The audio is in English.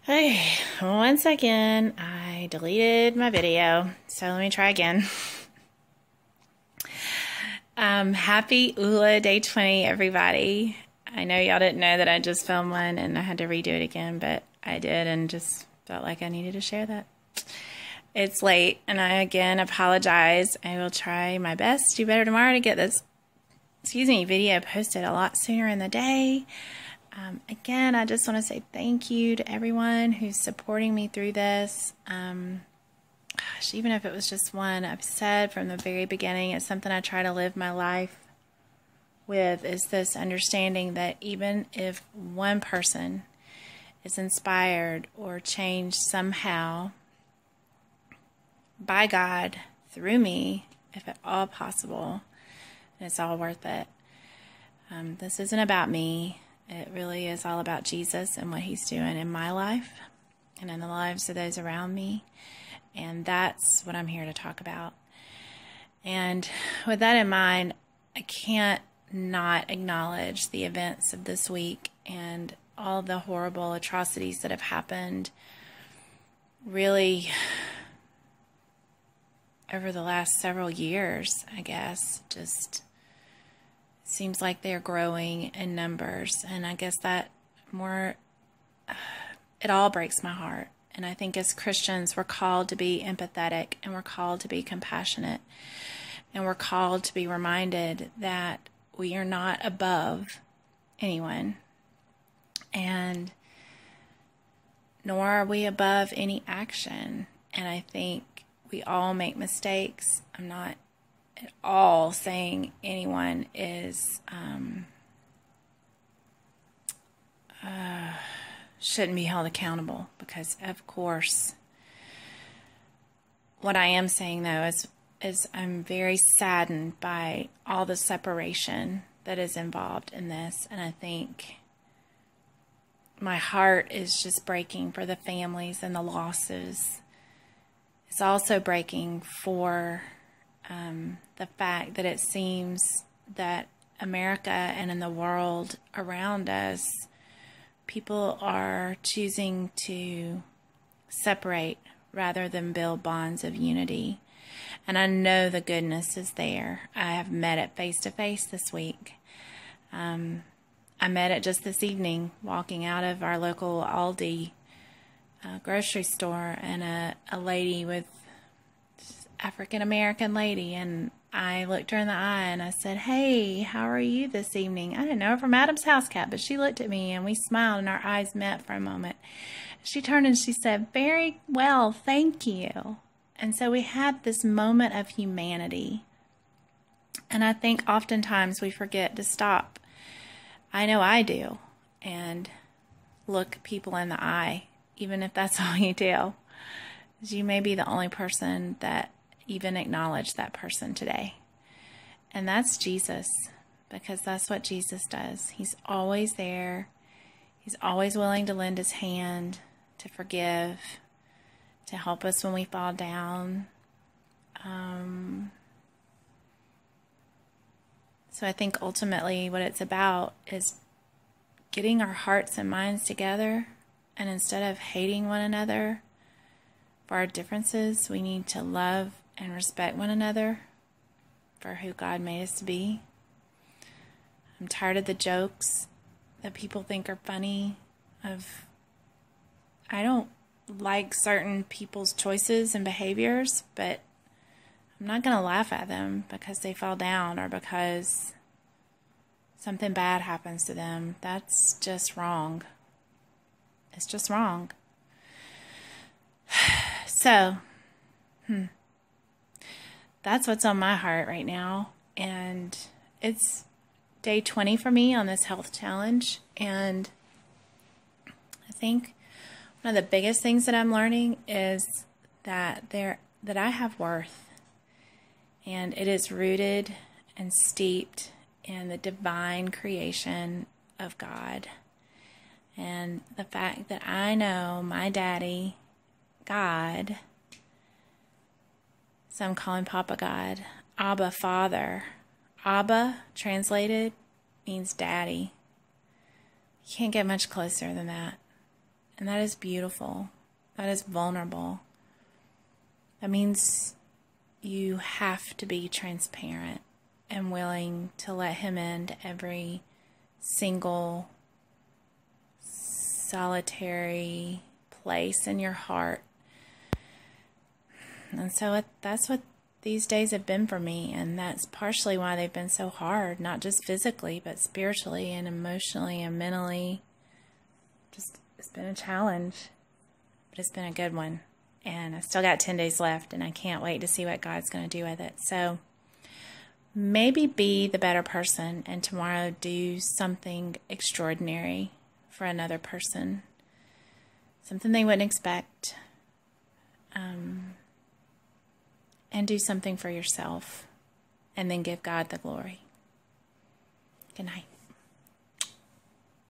Hey, once again, I deleted my video, so let me try again. Happy Oola Day 20, everybody. I know y'all didn't know that I just filmed one and I had to redo it again, but I did and just felt like I needed to share that. It's late, and I again apologize. I will try my best to do better tomorrow to get this, video posted a lot sooner in the day. Again, I just want to say thank you to everyone who's supporting me through this. Gosh, even if it was just one, I've said from the very beginning, it's something I try to live my life with, is this understanding that even if one person is inspired or changed somehow by God through me, if at all possible, it's all worth it. This isn't about me. It really is all about Jesus and what he's doing in my life and in the lives of those around me. And that's what I'm here to talk about. And with that in mind, I can't not acknowledge the events of this week and all the horrible atrocities that have happened really over the last several years, I guess. Just seems like they're growing in numbers, and I guess that it all breaks my heart. And I think as Christians, we're called to be empathetic, and we're called to be compassionate, and we're called to be reminded that we are not above anyone, and nor are we above any action. And I think we all make mistakes. I'm not at all saying anyone is shouldn't be held accountable, because of course, what I am saying though is I'm very saddened by all the separation that is involved in this, and I think my heart is just breaking for the families and the losses. It's also breaking for the fact that it seems that America and in the world around us, people are choosing to separate rather than build bonds of unity. And I know the goodness is there. I have met it face to face this week. I met it just this evening walking out of our local Aldi grocery store, and a lady with African American lady, and I looked her in the eye and I said, "Hey, how are you this evening?" I didn't know her from Adam's house cat, but she looked at me and we smiled and our eyes met for a moment. She turned and she said, "Very well, thank you." And so we had this moment of humanity. And I think oftentimes we forget to stop. I know I do. And look people in the eye, even if that's all you do. You may be the only person that even acknowledge that person today. And that's Jesus, because that's what Jesus does. He's always there. He's always willing to lend his hand, to forgive, to help us when we fall down. So I think ultimately what it's about is getting our hearts and minds together, and instead of hating one another for our differences, we need to love and respect one another for who God made us to be. I'm tired of the jokes that people think are funny. I don't like certain people's choices and behaviors, but I'm not going to laugh at them because they fall down or because something bad happens to them. That's just wrong. It's just wrong. So, that's what's on my heart right now. And it's day 20 for me on this health challenge. And I think one of the biggest things that I'm learning is that I have worth. And it is rooted and steeped in the divine creation of God. And the fact that I know my daddy, God, so I'm calling Papa God, Abba, Father. Abba, translated, means daddy. You can't get much closer than that. And that is beautiful. That is vulnerable. That means you have to be transparent and willing to let him into every single solitary place in your heart. And so that's what these days have been for me, and that's partially why they've been so hard, not just physically, but spiritually and emotionally and mentally. Just, it's been a challenge, but it's been a good one. And I still got 10 days left, and I can't wait to see what God's going to do with it. So maybe be the better person, and tomorrow do something extraordinary for another person, something they wouldn't expect, and do something for yourself, and then give God the glory. Good night.